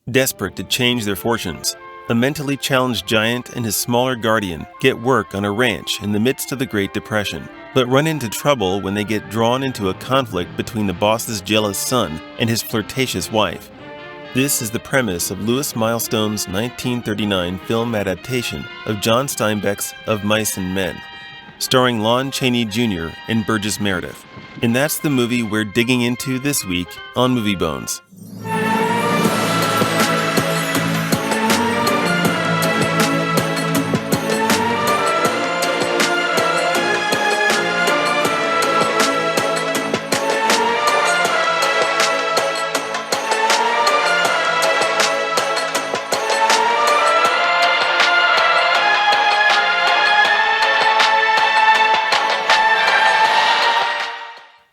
Desperate to change their fortunes, a mentally challenged giant and his smaller guardian get work on a ranch in the midst of the Great Depression, but run into trouble when they get drawn into a conflict between the boss's jealous son and his flirtatious wife. This is the premise of Louis Milestone's 1939 film adaptation of John Steinbeck's Of Mice and Men, starring Lon Chaney Jr. and Burgess Meredith. And that's the movie we're digging into this week on Movie Bones.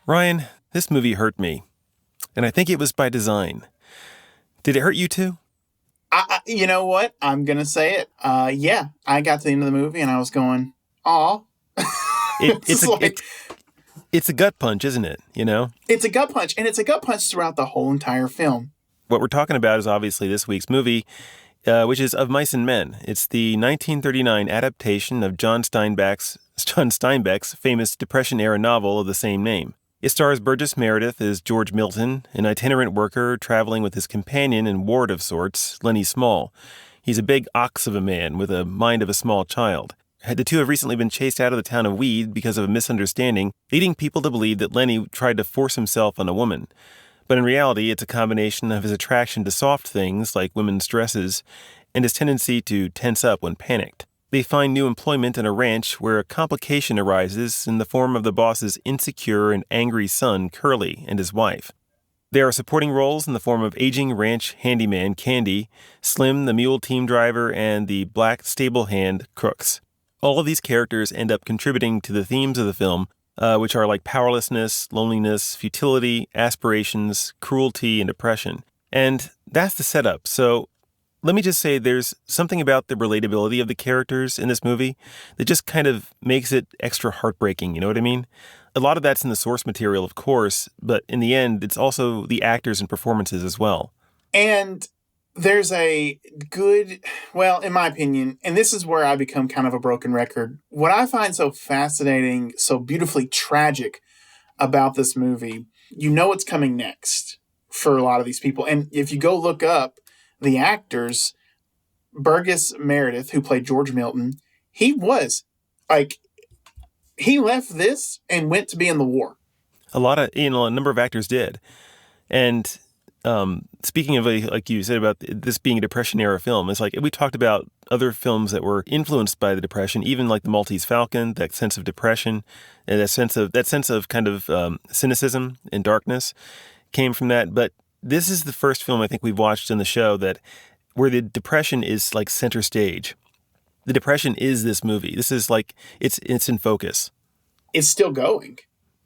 Ryan, this movie hurt me, and I think it was by design. Did it hurt you too? You know what? I'm going to say it. Yeah, I got to the end of the movie and I was going, aw. It's a gut punch, isn't it? You know? It's a gut punch, and it's a gut punch throughout the whole entire film. What we're talking about is obviously this week's movie, which is Of Mice and Men. It's the 1939 adaptation of John Steinbeck's famous Depression-era novel of the same name. It stars Burgess Meredith as George Milton, an itinerant worker traveling with his companion and ward of sorts, Lenny Small. He's a big ox of a man with a mind of a small child. The two have recently been chased out of the town of Weed because of a misunderstanding, leading people to believe that Lenny tried to force himself on a woman. But in reality, it's a combination of his attraction to soft things like women's dresses and his tendency to tense up when panicked. They find new employment on a ranch where a complication arises in the form of the boss's insecure and angry son, Curly, and his wife. There are supporting roles in the form of aging ranch handyman Candy, Slim, the mule team driver, and the black stable hand Crooks. All of these characters end up contributing to the themes of the film, which are like powerlessness, loneliness, futility, aspirations, cruelty, and depression. And that's the setup. So let me just say there's something about the relatability of the characters in this movie that just kind of makes it extra heartbreaking, you know what I mean? A lot of that's in the source material, of course, but in the end, it's also the actors and performances as well. And there's a good, well, in my opinion, and this is where I become kind of a broken record, what I find so fascinating, so beautifully tragic about this movie, you know what's coming next for a lot of these people. And if you go look up the actors, Burgess Meredith, who played George Milton, he left this and went to be in the war. A number of actors did. And speaking of, like you said about this being a Depression-era film, it's like we talked about other films that were influenced by the Depression, even like The Maltese Falcon, that sense of depression, and that sense of kind of cynicism and darkness came from that. But this is the first film I think we've watched in the show where the Depression is like center stage. The Depression is this movie. This is like, it's in focus. It's still going.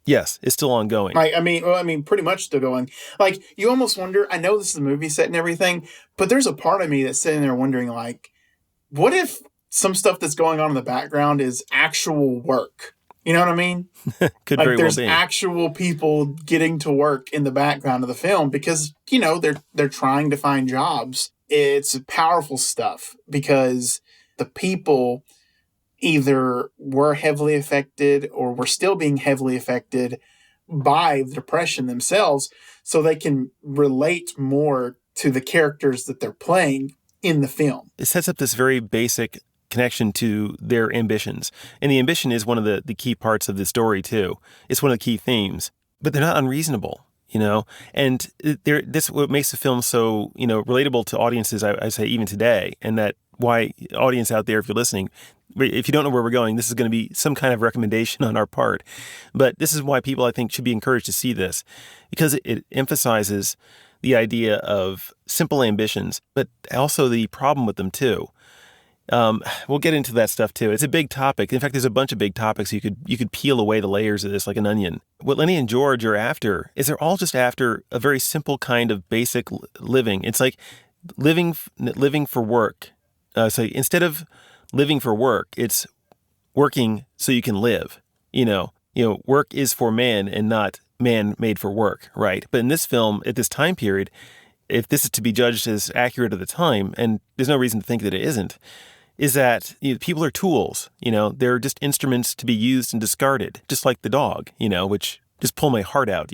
Yes, it's still ongoing. I mean, pretty much still going. Like, you almost wonder, I know this is a movie set and everything, but there's a part of me that's sitting there wondering, like, what if some stuff that's going on in the background is actual work? You know what I mean? Could like very well be. There's actual people getting to work in the background of the film because, you know, they're trying to find jobs. It's powerful stuff because the people either were heavily affected or were still being heavily affected by the Depression themselves, so they can relate more to the characters that they're playing in the film. It sets up this very basic connection to their ambitions. And the ambition is one of the key parts of the story, too. It's one of the key themes. But they're not unreasonable, you know? And this what makes the film so, you know, relatable to audiences, I say, even today. And that why, audience out there, if you're listening, if you don't know where we're going, this is going to be some kind of recommendation on our part. But this is why people, I think, should be encouraged to see this. Because it emphasizes the idea of simple ambitions, but also the problem with them, too. We'll get into that stuff too. It's a big topic. In fact, there's a bunch of big topics. You could peel away the layers of this like an onion. What Lenny and George are after is they're all just after a very simple kind of basic living. It's like living for work. So instead of living for work, it's working so you can live. You know, work is for man and not man made for work, right? But in this film, at this time period, if this is to be judged as accurate at the time, and there's no reason to think that it isn't, is that people are tools. They're just instruments to be used and discarded, just like the dog, which just pull my heart out,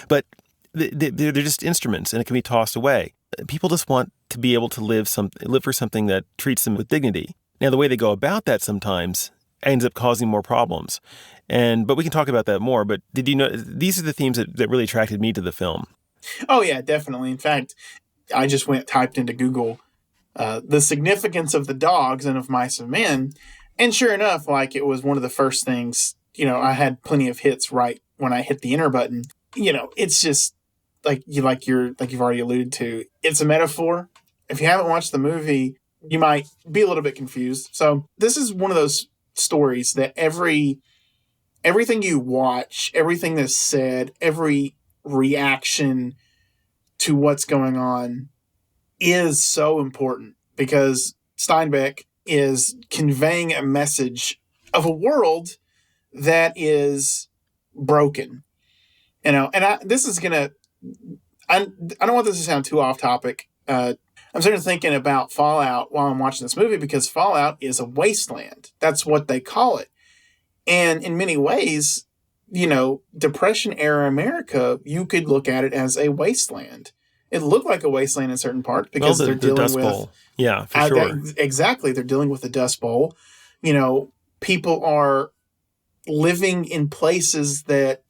But they're just instruments, and it can be tossed away. People just want to be able to live for something that treats them with dignity. Now, the way they go about that sometimes ends up causing more problems. But we can talk about that more. But did you know these are the themes that really attracted me to the film? Oh, yeah, definitely. In fact, I just typed into Google the significance of the dogs and of mice and men. And sure enough, it was one of the first things, I had plenty of hits right when I hit the enter button. It's just you've already alluded to, it's a metaphor. If you haven't watched the movie, you might be a little bit confused. So this is one of those stories that everything you watch, everything that's said, every reaction to what's going on is so important, because Steinbeck is conveying a message of a world that is broken. And this is going to, I don't want this to sound too off topic. I'm sort of thinking about Fallout while I'm watching this movie, because Fallout is a wasteland. That's what they call it. And in many ways, Depression era America, you could look at it as a wasteland. It looked like a wasteland in certain parts because they're dealing Dust with Bowl. Yeah, for sure. Exactly. They're dealing with the Dust Bowl. People are living in places that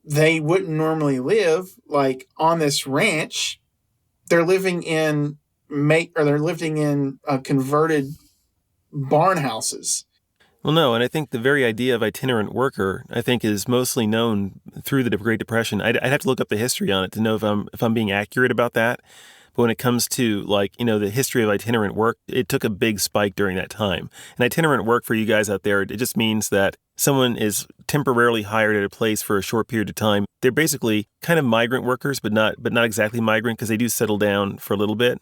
they wouldn't normally live, like on this ranch. They're living in converted barn houses. Well, no, and I think the very idea of itinerant worker, I think, is mostly known through the Great Depression. I'd have to look up the history on it to know if I'm being accurate about that. But when it comes to the history of itinerant work, it took a big spike during that time. And itinerant work, for you guys out there, it just means that someone is temporarily hired at a place for a short period of time. They're basically kind of migrant workers, but not exactly migrant, because they do settle down for a little bit.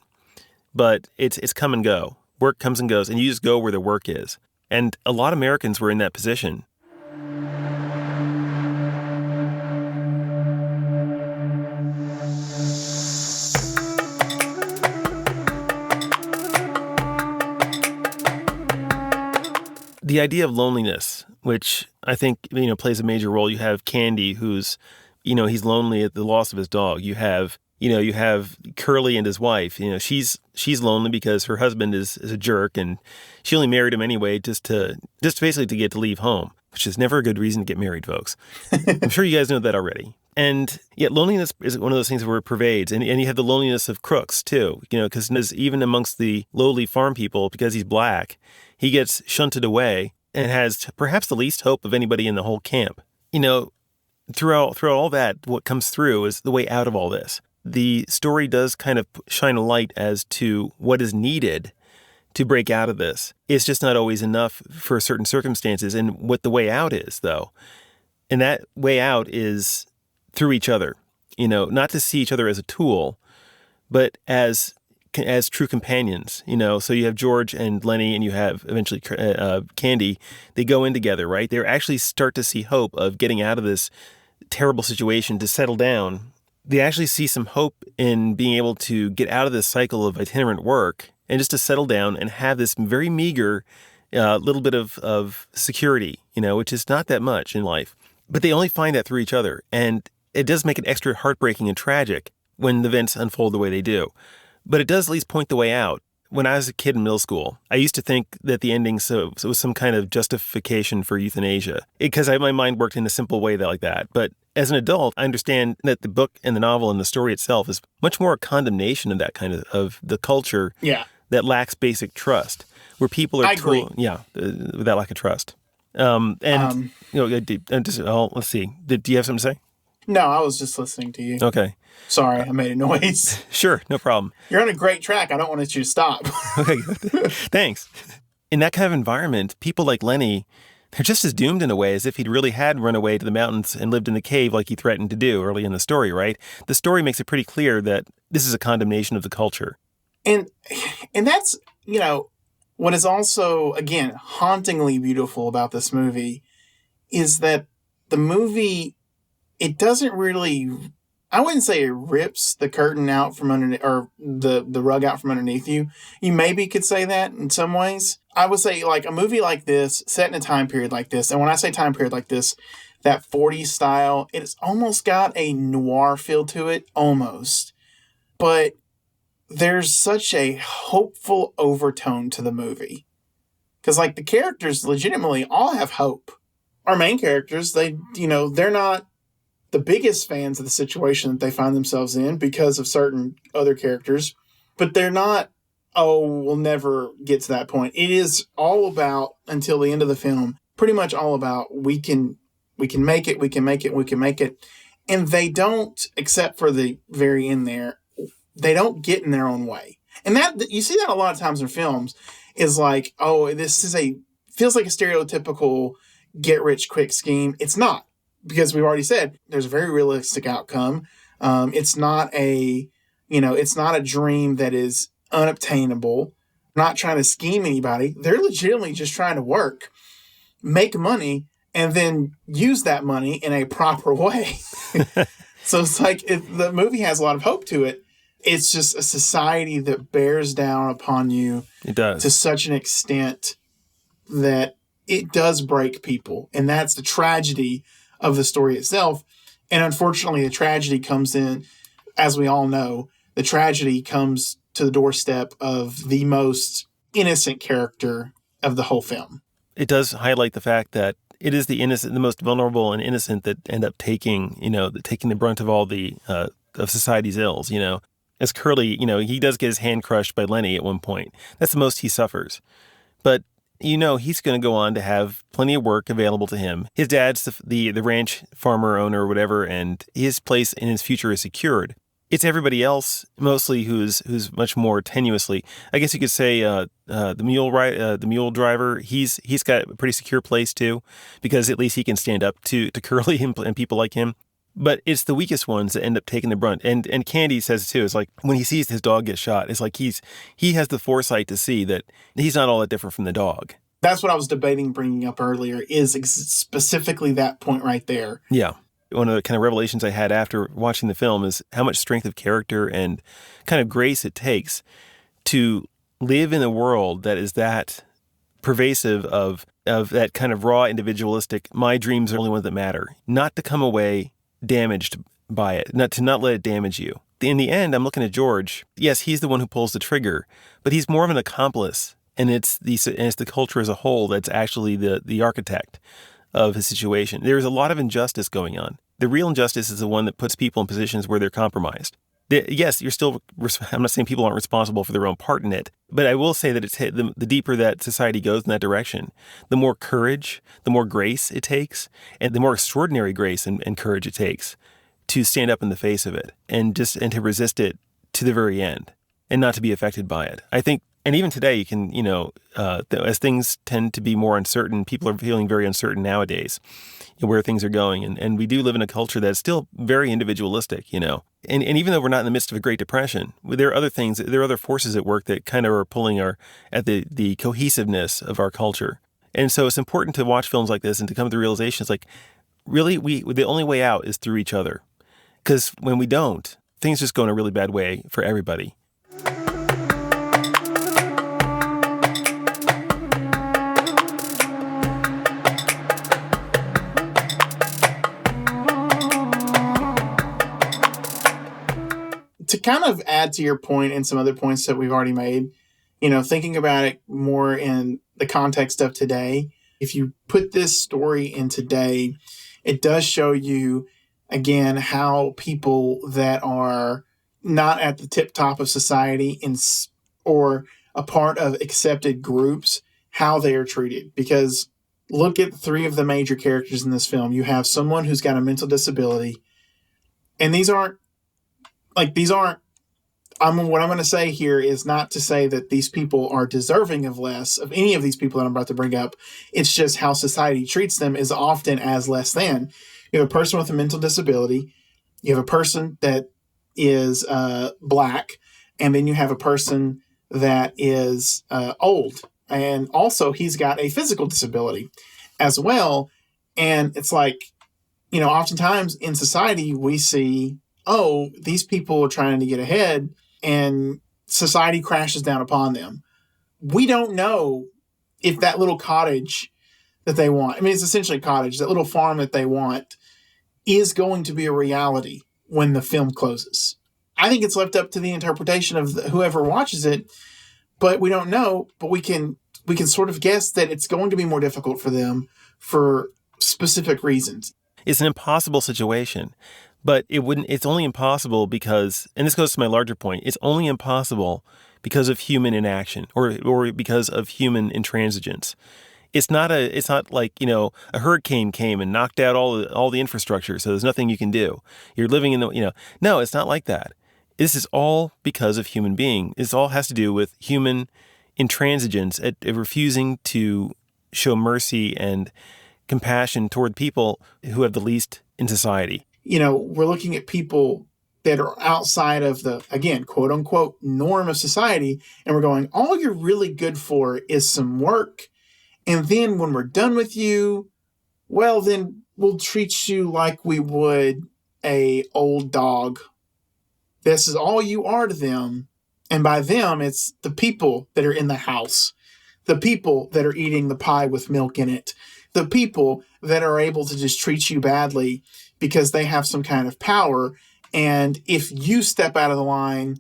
But it's come and go. Work comes and goes, and you just go where the work is. And a lot of Americans were in that position. The idea of loneliness, which I think plays a major role. You have Candy, who's he's lonely at the loss of his dog. You have Curly and his wife. She's lonely because her husband is a jerk, and she only married him anyway just basically to get to leave home, which is never a good reason to get married, folks. I'm sure you guys know that already. And yet loneliness is one of those things where it pervades. And you have the loneliness of Crooks, too, because even amongst the lowly farm people, because he's black, he gets shunted away and has perhaps the least hope of anybody in the whole camp. Throughout all that, what comes through is the way out of all this. The story does kind of shine a light as to what is needed to break out of this. It's just not always enough for certain circumstances, and what the way out is, though. And that way out is through each other, not to see each other as a tool, but as true companions, So you have George and Lenny, and you have eventually Candy. They go in together, right? They actually start to see hope of getting out of this terrible situation, to settle down. They actually see some hope in being able to get out of this cycle of itinerant work and just to settle down and have this very meager little bit of security, which is not that much in life. But they only find that through each other. And it does make it extra heartbreaking and tragic when the events unfold the way they do. But it does at least point the way out. When I was a kid in middle school, I used to think that the ending was some kind of justification for euthanasia, because my mind worked in a simple way like that. But as an adult, I understand that the book and the novel and the story itself is much more a condemnation of that kind of the culture that lacks basic trust, where people are with that lack of trust. Let's see. Do you have something to say? No, I was just listening to you. Okay. Sorry, I made a noise. Sure, no problem. You're on a great track. I don't want you to stop. Okay, thanks. In that kind of environment, people like Lenny, they're just as doomed in a way as if he'd really had run away to the mountains and lived in the cave like he threatened to do early in the story, right? The story makes it pretty clear that this is a condemnation of the culture. And that's, what is also, again, hauntingly beautiful about this movie is that the movie, it doesn't really I wouldn't say it rips the curtain out from underneath, or the rug out from underneath you. You maybe could say that in some ways. I would say like a movie like this, set in a time period like this, and when I say time period like this, that 40s style, it's almost got a noir feel to it, almost. But there's such a hopeful overtone to the movie. Because like the characters legitimately all have hope. Our main characters, they're not the biggest fans of the situation that they find themselves in because of certain other characters, but they're not, oh, we'll never get to that point. It is all about, until the end of the film, pretty much all about we can make it, we can make it, we can make it. And they don't, except for the very end there, they don't get in their own way. And that, you see that a lot of times in films, is like, oh, feels like a stereotypical get rich quick scheme. It's not, because we've already said there's a very realistic outcome. It's not it's not a dream that is unobtainable. Not trying to scheme anybody. They're legitimately just trying to work, make money, and then use that money in a proper way. So it's like the movie has a lot of hope to it. It's just a society that bears down upon you. It does. To such an extent that it does break people. And that's the tragedy of the story itself. And unfortunately, the tragedy comes in, as we all know, the tragedy comes to the doorstep of the most innocent character of the whole film. It does highlight the fact that it is the innocent, the most vulnerable and innocent that end up taking the brunt of all the of society's ills. As Curly, he does get his hand crushed by Lenny at one point. That's the most he suffers. But he's going to go on to have plenty of work available to him. His dad's the ranch farmer owner or whatever, and his place in his future is secured. It's everybody else, mostly who's much more tenuously. I guess you could say the mule driver. He's got a pretty secure place too, because at least he can stand up to Curly and people like him. But it's the weakest ones that end up taking the brunt. And Candy says too, it's like when he sees his dog get shot, it's like he has the foresight to see that he's not all that different from the dog. That's what I was debating bringing up earlier, is specifically that point right there. Yeah. One of the kind of revelations I had after watching the film is how much strength of character and kind of grace it takes to live in a world that is that pervasive of that kind of raw individualistic, my dreams are the only ones that matter. Not to come away damaged by it, not let it damage you. In the end, I'm looking at George. Yes, he's the one who pulls the trigger, but he's more of an accomplice, and it's the culture as a whole that's actually the architect of his situation. There's a lot of injustice going on. The real injustice is the one that puts people in positions where they're compromised. Yes, I'm not saying people aren't responsible for their own part in it, but I will say that the deeper that society goes in that direction, the more courage, the more grace it takes, and the more extraordinary grace and courage it takes to stand up in the face of it and to resist it to the very end and not to be affected by it. I think, and even today, you can, as things tend to be more uncertain, people are feeling very uncertain nowadays where things are going. And we do live in a culture that's still very individualistic, And even though we're not in the midst of a Great Depression, there are other forces at work that kind of are pulling at the cohesiveness of our culture. And so it's important to watch films like this and to come to the realization, it's like, really, the only way out is through each other. Because when we don't, things just go in a really bad way for everybody. To kind of add to your point and some other points that we've already made, thinking about it more in the context of today, if you put this story in today, it does show you, again, how people that are not at the tip top of society or a part of accepted groups, how they are treated. Because look at three of the major characters in this film. You have someone who's got a mental disability, and what I'm going to say here is not to say that these people are deserving of less, of any of these people that I'm about to bring up. It's just how society treats them is often as less than. You have a person with a mental disability, you have a person that is black, and then you have a person that is old. And also he's got a physical disability as well. And it's like, oftentimes in society we see oh, these people are trying to get ahead and society crashes down upon them. We don't know if that little cottage that they want, I mean, it's essentially a cottage, that little farm that they want, is going to be a reality when the film closes. I think it's left up to the interpretation of whoever watches it, but we don't know. But we can sort of guess that it's going to be more difficult for them for specific reasons. It's an impossible situation, but it's only impossible because, and this goes to my larger point, it's only impossible because of human inaction or because of human intransigence. It's not like, a hurricane came and knocked out all the infrastructure, so there's nothing you can do. You're living in no, it's not like that. This is all because of human being. This all has to do with human intransigence at refusing to show mercy and compassion toward people who have the least in society. We're looking at people that are outside of the, again, quote unquote, norm of society, and we're going, all you're really good for is some work. And then when we're done with you, well, then we'll treat you like we would a old dog. This is all you are to them. And by them, it's the people that are in the house, the people that are eating the pie with milk in it, the people that are able to just treat you badly because they have some kind of power. And if you step out of the line,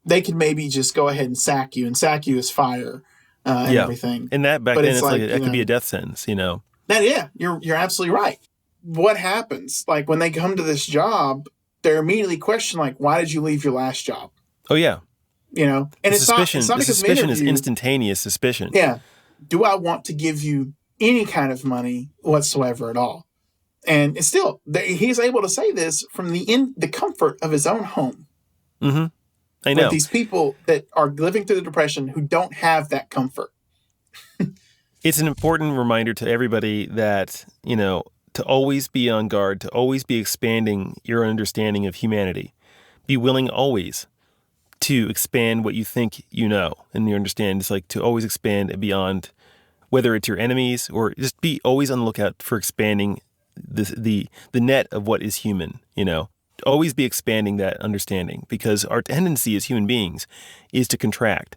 they could maybe just go ahead and sack you as fire and everything. And that back then, it's like that could be a death sentence, You're absolutely right. What happens? Like when they come to this job, they're immediately questioned, like, why did you leave your last job? Oh, yeah. And it's not because the suspicion is interview. Instantaneous suspicion. Yeah. Do I want to give you any kind of money whatsoever at all? And it's still, he's able to say this from the comfort of his own home. Mm-hmm. I know. With these people that are living through the Depression who don't have that comfort. It's an important reminder to everybody that, to always be on guard, to always be expanding your understanding of humanity. Be willing always to expand what you think you know and you understand. It's like to always expand beyond, whether it's your enemies or just be always on the lookout for expanding the net of what is human, Always be expanding that understanding because our tendency as human beings is to contract.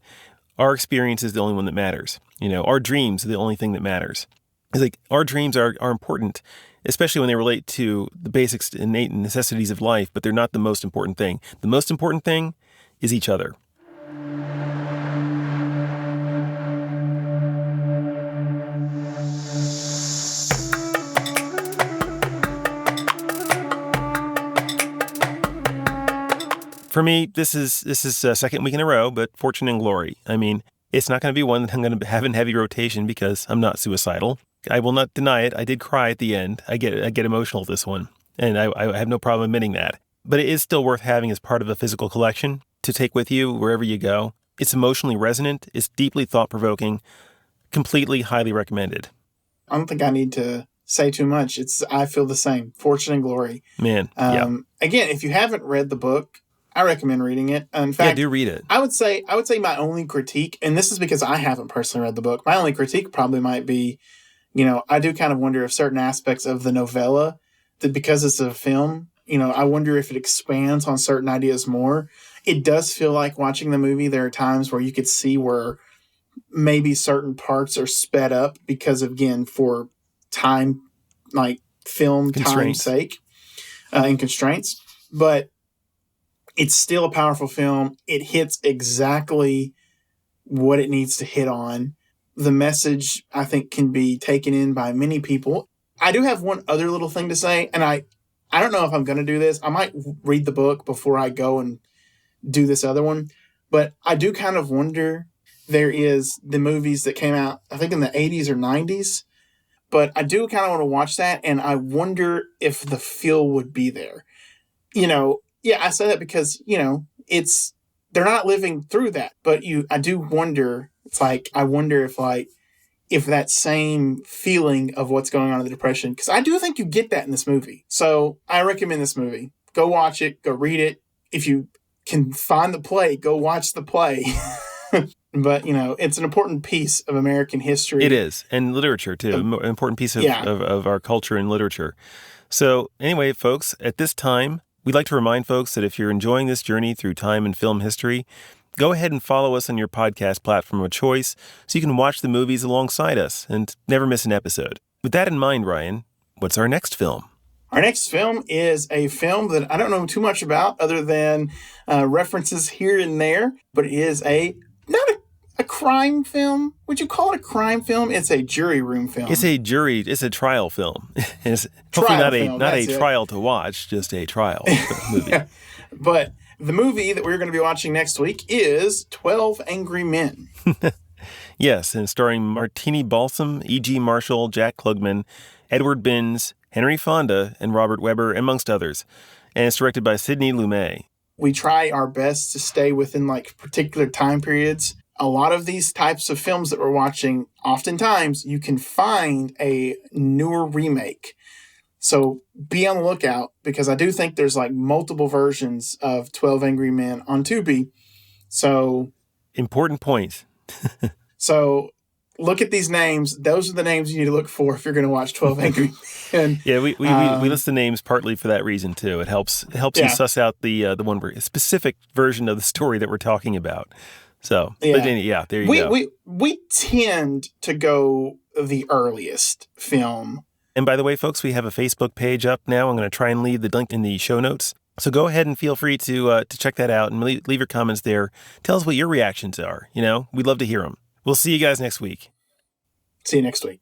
Our experience is the only one that matters. Our dreams are the only thing that matters. It's like our dreams are important, especially when they relate to the basic innate necessities of life, but they're not the most important thing. The most important thing is each other. For me, this is second week in a row, but Fortune and Glory. I mean, it's not going to be one that I'm going to have in heavy rotation because I'm not suicidal. I will not deny it. I did cry at the end. I get emotional at this one, and I have no problem admitting that. But it is still worth having as part of a physical collection to take with you wherever you go. It's emotionally resonant. It's deeply thought-provoking. Completely highly recommended. I don't think I need to say too much. I feel the same. Fortune and Glory. Man, yeah. Again, if you haven't read the book, I recommend reading it. In fact, do read it. I would say my only critique, and this is because I haven't personally read the book, my only critique probably might be, I do kind of wonder if certain aspects of the novella, that because it's a film, I wonder if it expands on certain ideas more. It does feel like watching the movie, there are times where you could see where maybe certain parts are sped up because, again, for time, like film time's sake and constraints. But it's still a powerful film. It hits exactly what it needs to hit on. The message, I think, can be taken in by many people. I do have one other little thing to say, and I don't know if I'm going to do this. I might read the book before I go and do this other one. But I do kind of wonder, there is the movies that came out, I think in the 80s or 90s. But I do kind of want to watch that, and I wonder if the feel would be there. Yeah, I say that because, they're not living through that. But I do wonder, I wonder if that same feeling of what's going on in the Depression, because I do think you get that in this movie. So I recommend this movie. Go watch it, go read it. If you can find the play, go watch the play. But, it's an important piece of American history. It is, and literature, too. An important piece of our culture and literature. So anyway, folks, at this time, We'd like to remind folks that if you're enjoying this journey through time and film history, go ahead and follow us on your podcast platform of choice so you can watch the movies alongside us and never miss an episode. With that in mind, Ryan, what's our next film? Our next film is a film that I don't know too much about other than references here and there, but it is not a crime film. Would you call it a crime film? It's a jury room film. It's a trial film. It's Trial hopefully film, not that's a it. trial to watch, just a trial movie. But the movie that we're going to be watching next week is 12 Angry Men. Yes, and starring Martini Balsam, E.G. Marshall, Jack Klugman, Edward Binns, Henry Fonda, and Robert Webber, amongst others. And it's directed by Sidney Lumet. We try our best to stay within particular time periods. A lot of these types of films that we're watching, oftentimes you can find a newer remake. So be on the lookout, because I do think there's multiple versions of 12 Angry Men on Tubi. So Important point. So look at these names. Those are the names you need to look for if you're going to watch 12 Angry Men. Yeah, we list the names partly for that reason too. It helps you suss out the specific version of the story that we're talking about. So, but there you go. We tend to go the earliest film. And by the way, folks, we have a Facebook page up now. I'm going to try and leave the link in the show notes. So go ahead and feel free to check that out and leave your comments there. Tell us what your reactions are. We'd love to hear them. We'll see you guys next week. See you next week.